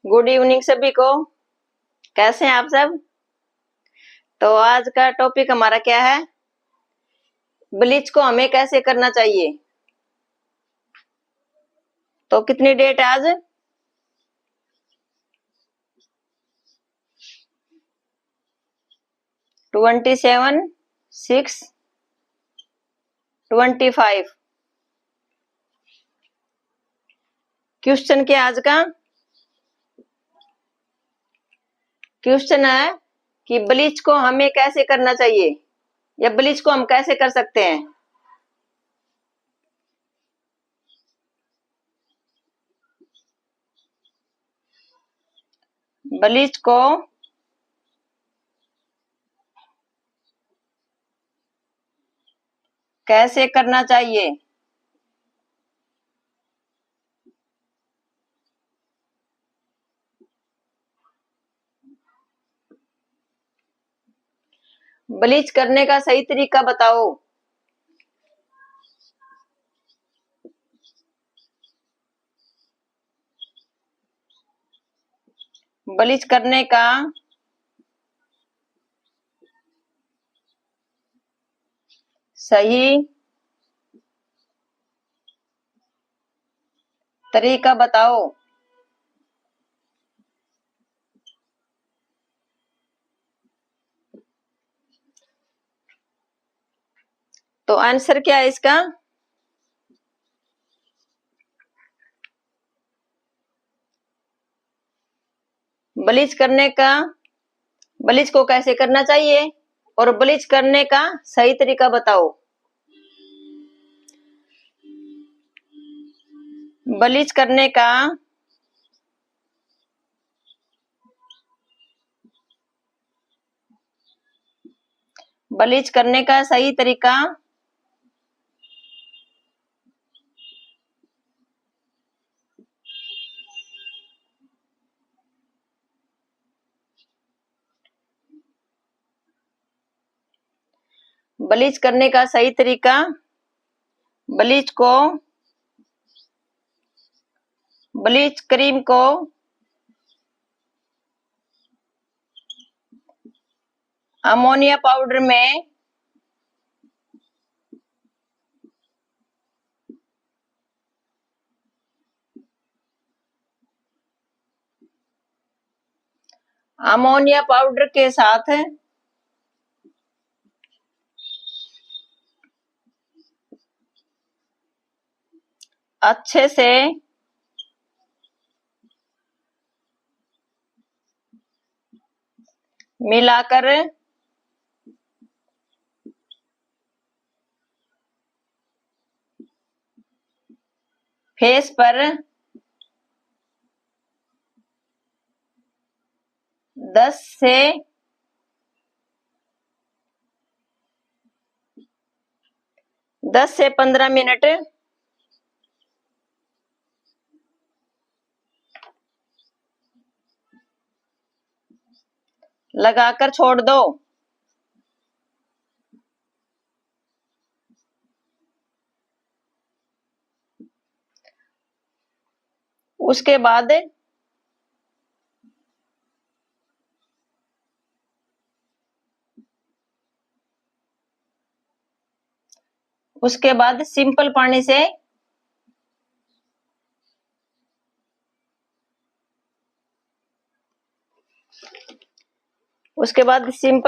Good evening सभी को। कैसे हैं आप सब? तो आज का टॉपिक हमारा क्या है? ब्लीच को हमें कैसे करना चाहिए। तो कितनी डेट है आज? 27/6/25। क्वेश्चन क्या आज का? क्वेश्चन है कि ब्लीच को हमें कैसे करना चाहिए या ब्लीच को हम कैसे कर सकते हैं। ब्लीच को कैसे करना चाहिए। ब्लीच करने का सही तरीका बताओ। ब्लीच करने का सही तरीका बताओ। तो आंसर क्या है इसका? ब्लीच को कैसे करना चाहिए और ब्लीच करने का सही तरीका बताओ। ब्लीच करने का सही तरीका ब्लीच करने का सही तरीका ब्लीच क्रीम को अमोनिया पाउडर में अमोनिया पाउडर के साथ अच्छे से मिलाकर फेस पर 10 से 15 मिनट लगाकर छोड़ दो। उसके बाद सिंपल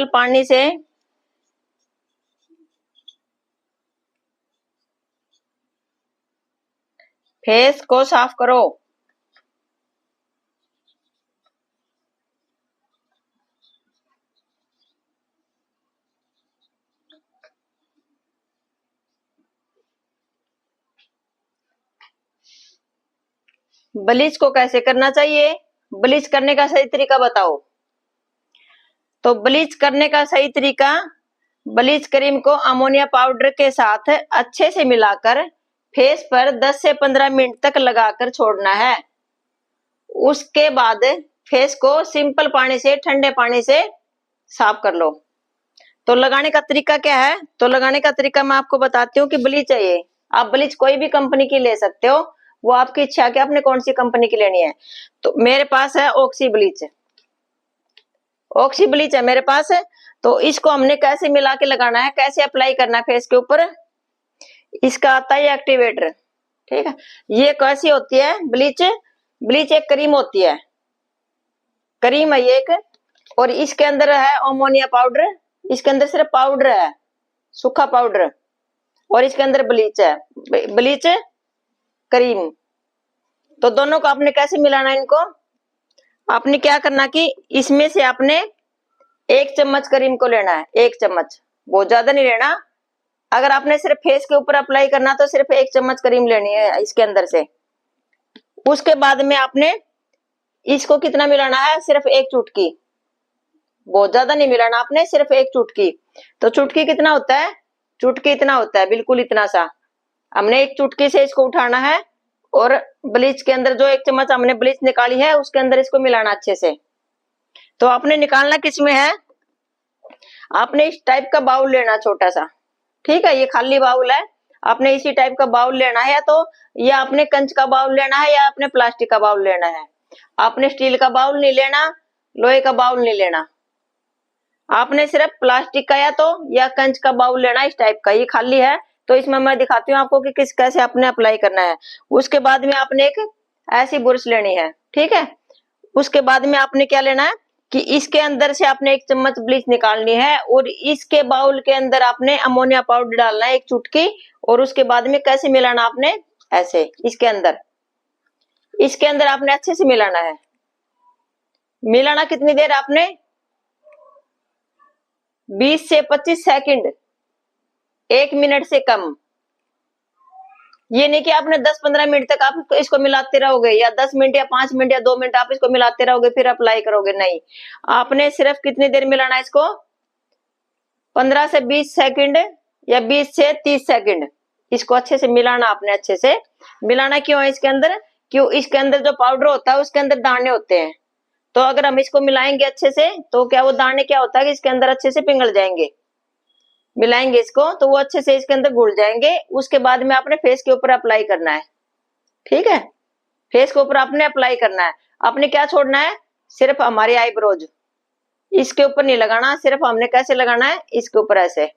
पानी से फेस को साफ करो। ब्लीच को कैसे करना चाहिए, ब्लीच करने का सही तरीका बताओ। तो ब्लीच करने का सही तरीका ब्लीच क्रीम को अमोनिया पाउडर के साथ अच्छे से मिलाकर फेस पर 10 से 15 मिनट तक लगाकर छोड़ना है। उसके बाद फेस को सिंपल पानी से, ठंडे पानी से साफ कर लो। तो लगाने का तरीका क्या है? तो लगाने का तरीका मैं आपको बताती हूँ कि ब्लीच है ये, आप ब्लीच कोई भी कंपनी की ले सकते हो, वो आपकी इच्छा है कि आपने कौन सी कंपनी की लेनी है। तो मेरे पास है ऑक्सी ब्लीच, ऑक्सी ब्लीच है मेरे पास है। तो इसको हमने कैसे मिला के लगाना है, कैसे अप्लाई करना है फेस के ऊपर, इसका आता है एक्टिवेटर। ठीक है, ये कैसी होती है ब्लीच, ब्लीच एक क्रीम होती है, क्रीम है ये एक, और इसके अंदर है अमोनिया पाउडर, इसके अंदर सिर्फ पाउडर है, सूखा पाउडर, और इसके अंदर ब्लीच है, ब्लीच क्रीम। तो दोनों को आपने कैसे मिलाना है, इनको आपने क्या करना कि इसमें से आपने 1 चम्मच क्रीम को लेना है, 1 चम्मच, बहुत ज्यादा नहीं लेना। अगर आपने सिर्फ फेस के ऊपर अप्लाई करना तो सिर्फ 1 चम्मच क्रीम लेनी है इसके अंदर से। उसके बाद में आपने इसको कितना मिलाना है, सिर्फ 1 चुटकी, बहुत ज्यादा नहीं मिलाना आपने, सिर्फ 1 चुटकी। तो चुटकी कितना होता है, चुटकी इतना होता है, बिल्कुल इतना सा। हमने 1 चुटकी से इसको उठाना है और ब्लीच के अंदर जो 1 चम्मच हमने ब्लीच निकाली है उसके अंदर इसको मिलाना अच्छे से। तो आपने निकालना किसमें है, आपने इस टाइप का बाउल लेना छोटा सा, ठीक है, ये खाली बाउल है, आपने इसी टाइप का बाउल लेना है, या तो या आपने कंच का बाउल लेना है या आपने प्लास्टिक का बाउल लेना है। आपने स्टील का बाउल नहीं लेना, लोहे का बाउल नहीं लेना, आपने सिर्फ प्लास्टिक का या तो या कंच का बाउल लेना, इस टाइप का, ये खाली है। तो इसमें मैं दिखाती हूँ आपको कि किस कैसे आपने अप्लाई करना है। उसके बाद में आपने एक ऐसी बुरश लेनी है, ठीक है। उसके बाद में आपने क्या लेना है कि इसके अंदर से आपने 1 चम्मच ब्लीच निकालनी है और इसके बाउल के अंदर आपने अमोनिया पाउडर डालना है 1 चुटकी, और उसके बाद में कैसे मिलाना आपने, ऐसे इसके अंदर आपने अच्छे से मिलाना है। मिलाना कितनी देर आपने, 20 से 25 सेकंड, 1 मिनट से कम। ये नहीं कि आपने 10-15 मिनट तक आप इसको मिलाते रहोगे, या 10 मिनट या 5 मिनट या 2 मिनट आप इसको मिलाते रहोगे फिर अप्लाई करोगे, नहीं। आपने सिर्फ कितनी देर मिलाना है इसको, 15 से 20 सेकंड या 20 से 30 सेकंड, इसको अच्छे से मिलाना आपने, अच्छे से मिलाना। क्यों है इसके अंदर, क्यों इसके अंदर जो पाउडर होता है उसके अंदर दाने होते हैं, तो अगर हम इसको मिलाएंगे अच्छे से तो क्या वो दाने क्या होता है कि इसके अंदर अच्छे से पिघल जाएंगे, मिलाएंगे इसको तो वो अच्छे से इसके अंदर घुल जाएंगे। उसके बाद में आपने फेस के ऊपर अप्लाई करना है, ठीक है, फेस के ऊपर आपने अप्लाई करना है। आपने क्या छोड़ना है, सिर्फ हमारी आईब्रोज, इसके ऊपर नहीं लगाना, सिर्फ हमने कैसे लगाना है, इसके ऊपर ऐसे,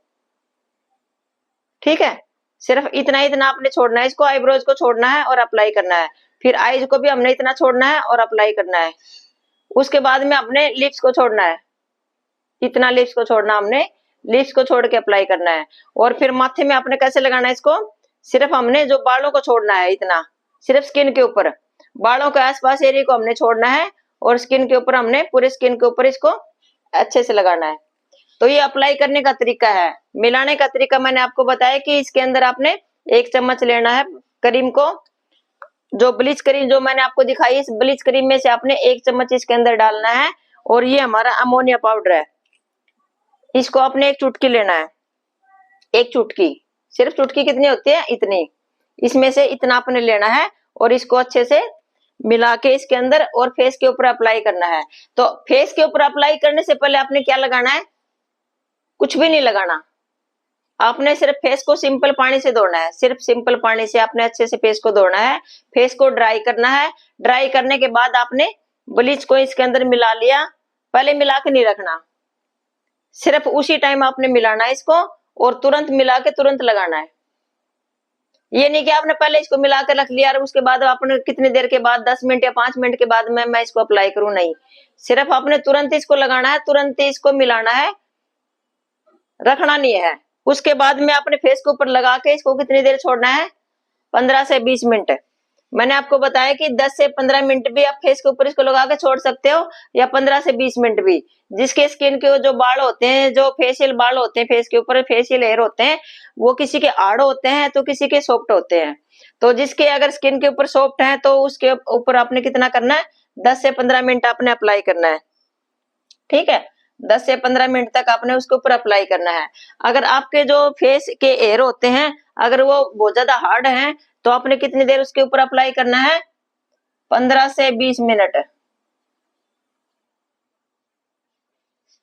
ठीक है, सिर्फ इतना इतना आपने छोड़ना है इसको, आईब्रोज को छोड़ना है और अप्लाई करना है। फिर आईज को भी हमने इतना छोड़ना है और अप्लाई करना है। उसके बाद में अपने लिप्स को छोड़ना है, इतना लिप्स को छोड़ना, हमने लिप्स को छोड़ के अप्लाई करना है। और फिर माथे में आपने कैसे लगाना है इसको, सिर्फ हमने जो बालों को छोड़ना है इतना, सिर्फ स्किन के ऊपर, बालों के आसपास एरिया को हमने छोड़ना है, और स्किन के ऊपर हमने पूरे स्किन के ऊपर इसको अच्छे से लगाना है। तो ये अप्लाई करने का तरीका है। मिलाने का तरीका मैंने आपको बताया कि इसके अंदर आपने 1 चम्मच लेना है क्रीम को, जो ब्लीच क्रीम जो मैंने आपको दिखाई, इस ब्लीच क्रीम में से आपने 1 चम्मच इसके अंदर डालना है, और ये हमारा अमोनिया पाउडर है, इसको आपने 1 चुटकी लेना है, 1 चुटकी, सिर्फ चुटकी कितनी होती है, इतनी, इसमें से इतना आपने लेना है, और इसको अच्छे से मिला के इसके अंदर और फेस के ऊपर अप्लाई करना है। तो फेस के ऊपर अप्लाई करने से पहले आपने क्या लगाना है, कुछ भी नहीं लगाना, आपने सिर्फ फेस को सिंपल पानी से धोना है, सिर्फ सिंपल पानी से आपने अच्छे से फेस को धोना है, फेस को ड्राई करना है। ड्राई करने के बाद आपने ब्लीच को इसके अंदर मिला लिया, पहले मिला के नहीं रखना, सिर्फ उसी टाइम आपने मिलाना है इसको, और तुरंत मिला के तुरंत लगाना है। ये नहीं कि आपने पहले इसको मिला के रख लिया और उसके बाद आपने कितनी देर के बाद, 10 मिनट या 5 मिनट के बाद में मैं इसको अप्लाई करूं, नहीं, सिर्फ आपने तुरंत इसको लगाना है, तुरंत इसको मिलाना है, रखना नहीं है। उसके बाद में आपने फेस के ऊपर लगा के इसको कितनी देर छोड़ना है, 15 से 20 मिनट। मैंने आपको बताया कि 10 से 15 मिनट भी आप फेस के ऊपर इसको लगा के छोड़ सकते हो, या 15 से 20 मिनट भी। जिसके स्किन के जो बाल होते हैं, जो फेशियल बाल होते हैं, फेस के ऊपर फेशियल हेयर होते हैं, वो किसी के हार्ड होते हैं तो किसी के सॉफ्ट होते हैं। तो जिसके अगर स्किन के ऊपर सॉफ्ट है तो उसके ऊपर आपने कितना करना है, 10 से 15 मिनट आपने अप्लाई करना है, ठीक है, 10 से 15 मिनट तक आपने उसके ऊपर अप्लाई करना है। अगर आपके जो फेस के हेयर होते हैं अगर वो बहुत ज्यादा हार्ड हैं तो आपने कितनी देर उसके ऊपर अप्लाई करना है, 15 से 20 मिनट।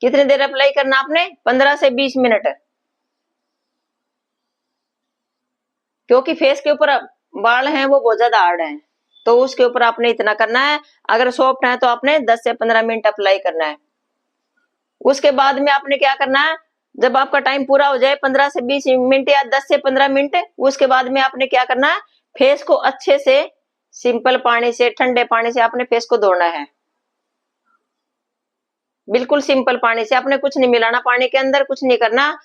कितनी देर अप्लाई करना आपने, 15 से 20 मिनट, क्योंकि फेस के ऊपर बाल हैं वो बहुत ज्यादा हार्ड हैं, तो उसके ऊपर आपने इतना करना है। अगर सॉफ्ट है तो आपने 10 से 15 मिनट अप्लाई करना है। उसके बाद में आपने क्या करना है, जब आपका टाइम पूरा हो जाए 15 से 20 मिनट या 10 से 15 मिनट, उसके बाद में आपने क्या करना है, फेस को अच्छे से सिंपल पानी से, ठंडे पानी से आपने फेस को धोना है। बिल्कुल सिंपल पानी से, आपने कुछ नहीं मिलाना पानी के अंदर, कुछ नहीं करना।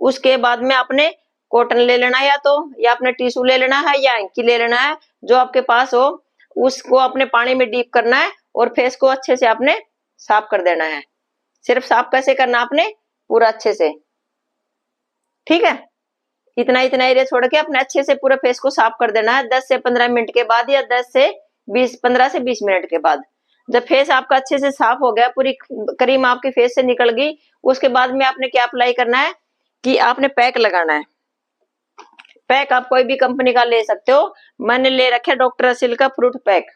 उसके बाद में आपने कॉटन ले लेना है, या आपने टिश्यू ले लेना है या हैंकी ले लेना है, जो आपके पास हो। उसको अपने पानी में डीप करना है और फेस को अच्छे से आपने साफ कर देना है। सिर्फ साफ कैसे करना आपने, पूरा अच्छे से, ठीक है। इतना इतना एरिया छोड़ के अपने अच्छे से पूरे फेस को साफ कर देना है 10 से 15 मिनट के बाद, या 15 से 20 मिनट के बाद। जब फेस आपका अच्छे से साफ हो गया, पूरी क्रीम आपके फेस से निकल गई, उसके बाद में आपने क्या अप्लाई करना है कि आपने पैक लगाना है। पैक आप कोई भी कंपनी का ले सकते हो, मैंने ले रखा डॉक्टर असिल का फ्रूट पैक।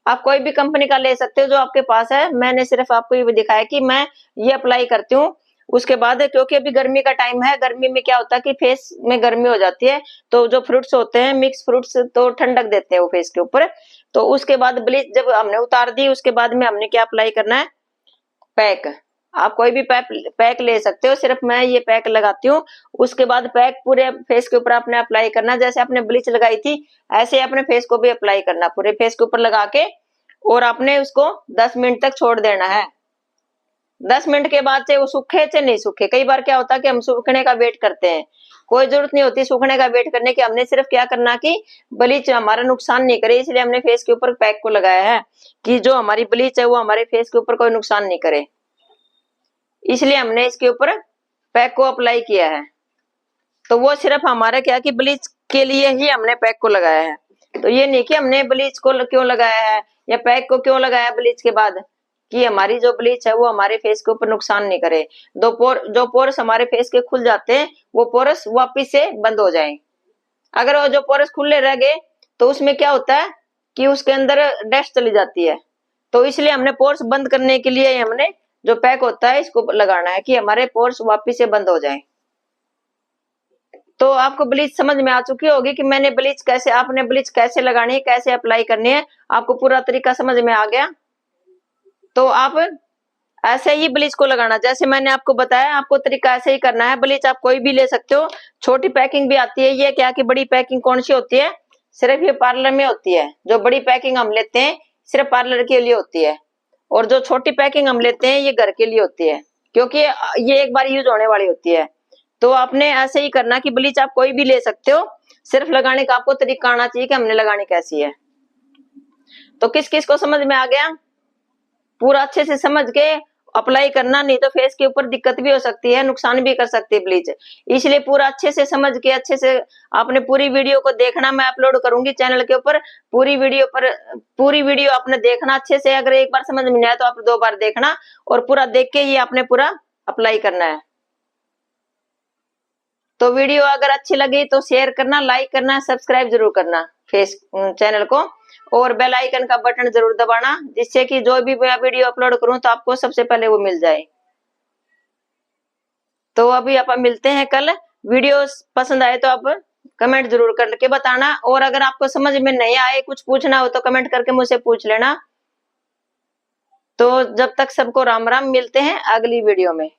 आप कोई भी कंपनी का ले सकते हो जो आपके पास है, मैंने सिर्फ आपको ये दिखाया कि मैं ये अप्लाई करती हूँ। उसके बाद, क्योंकि अभी गर्मी का टाइम है, गर्मी में क्या होता है कि फेस में गर्मी हो जाती है, तो जो फ्रूट्स होते हैं, मिक्स फ्रूट्स, तो ठंडक देते हैं वो फेस के ऊपर। तो उसके बाद ब्लीच जब हमने उतार दी, उसके बाद में हमने क्या अप्लाई करना है, पैक। आप कोई भी पैक ले सकते हो, सिर्फ मैं ये पैक लगाती हूँ। उसके बाद पैक पूरे फेस के ऊपर आपने अप्लाई करना, जैसे आपने ब्लीच लगाई थी ऐसे अपने फेस को भी अप्लाई करना, पूरे फेस के ऊपर लगा के, और आपने उसको 10 मिनट तक छोड़ देना है। 10 मिनट के बाद से वो सूखे से नहीं सूखे, कई बार क्या होता है कि हम सूखने का वेट करते हैं, कोई जरूरत नहीं होती सूखने का वेट करने की। हमने सिर्फ क्या करना कि ब्लीच हमारा नुकसान नहीं करे, इसलिए हमने फेस के ऊपर पैक को लगाया है कि जो हमारी ब्लीच है वो हमारे फेस के ऊपर कोई नुकसान नहीं करे, इसलिए हमने इसके ऊपर पैक को अप्लाई किया है। तो वो सिर्फ हमारा क्या कि ब्लीच के लिए ही हमने पैक को लगाया है। तो ये नहीं कि हमने ब्लीच को क्यों लगाया है या पैक को क्यों लगाया ब्लीच के बाद, कि हमारी जो ब्लीच है वो हमारे फेस के ऊपर जो नहीं करे। जो पोरस हमारे फेस के खुल जाते हैं, वो पोरस वापिस से बंद हो जाए। अगर वो जो पोरस खुले रह गए तो उसमें क्या होता है कि उसके अंदर डस्ट चली जाती है। तो इसलिए हमने पोर्स बंद करने के लिए हमने जो पैक होता है इसको लगाना है कि हमारे पोर्स वापिस से बंद हो जाएं। तो आपको ब्लीच समझ में आ चुकी होगी कि मैंने आपने ब्लीच कैसे लगानी है, कैसे अप्लाई करनी है, आपको पूरा तरीका समझ में आ गया। तो आप ऐसे ही ब्लीच को लगाना, जैसे मैंने आपको बताया, आपको तरीका ऐसे ही करना है। ब्लीच आप कोई भी ले सकते हो, छोटी पैकिंग भी आती है। ये क्या कि बड़ी पैकिंग कौन सी होती है, सिर्फ ये पार्लर में होती है। जो बड़ी पैकिंग हम लेते हैं सिर्फ पार्लर के लिए होती है, और जो छोटी पैकिंग हम लेते हैं ये घर के लिए होती है, क्योंकि ये एक बार यूज होने वाली होती है। तो आपने ऐसे ही करना कि ब्लीच आप कोई भी ले सकते हो, सिर्फ लगाने का आपको तरीका आना चाहिए कि हमने लगानी कैसी है। तो किस किस को समझ में आ गया, पूरा अच्छे से समझ के अप्लाई करना, नहीं तो फेस के ऊपर दिक्कत भी हो सकती है, नुकसान भी कर सकती है ब्लीच। इसलिए पूरा अच्छे से समझ के अच्छे से आपने पूरी वीडियो को देखना। मैं अपलोड करूंगी चैनल के ऊपर पूरी वीडियो आपने देखना अच्छे से। अगर एक बार समझ में नहीं आया तो आप 2 बार देखना, और पूरा देख के ही आपने पूरा अप्लाई करना है। तो वीडियो अगर अच्छी लगी तो शेयर करना, लाइक करना, सब्सक्राइब जरूर करना चैनल को, और बेल आइकन का बटन जरूर दबाना, जिससे कि जो भी मैं वीडियो अपलोड करूं तो आपको सबसे पहले वो मिल जाए। तो अभी अपन मिलते हैं कल। वीडियो पसंद आए तो आप कमेंट जरूर करके बताना, और अगर आपको समझ में नहीं आए, कुछ पूछना हो तो कमेंट करके मुझसे पूछ लेना। तो जब तक सबको राम राम, मिलते हैं अगली वीडियो में।